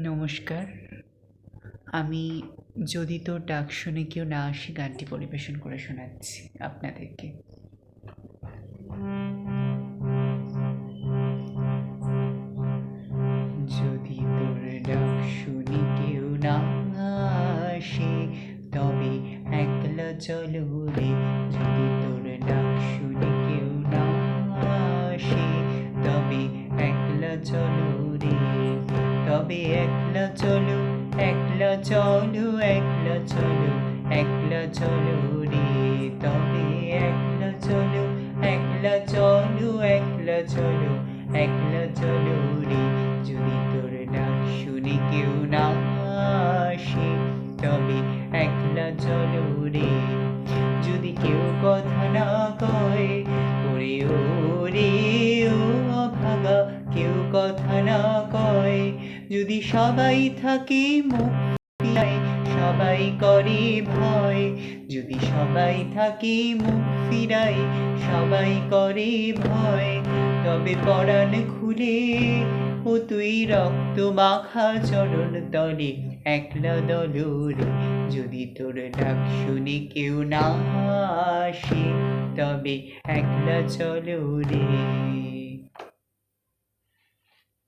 নমস্কার। আমি যদি তোর ডাক শুনে কেউ না আসে গানটি পরিবেশন করে শোনাচ্ছি আপনাদেরকে। যদি তোর ডাক শুনে কেউ না আসে তবে একলা চলো রে। যদি তোর ডাক শুনে কেউ না আসে তবে একলা চলো রে। তবে একলা চলো, একলা চলো, একলা চলো, একলা চলো রে। তবে একলা চলো, একলা চলো, একলা চলো, একলা চলো রে। যদি তোর ডাক শুনে কেউ না আসে তবে একলা চলো রে। যদি কেউ কথা না কয় ওরে ও রে ও অভাগা, কেউ কথা না কয়, যদি সবাই থাকে মুখ ফিরায়, সবাই করে ভয়, যদি সবাই থাকে মুখ ফিরায়, সবাই করে ভয়, তবে পরাণ খুলে ও তুই রক্ত মাখা চরণ তলে একলা দলরে। যদি তোর ডাক শুনে কেউ না আসে তবে একলা চলো রে।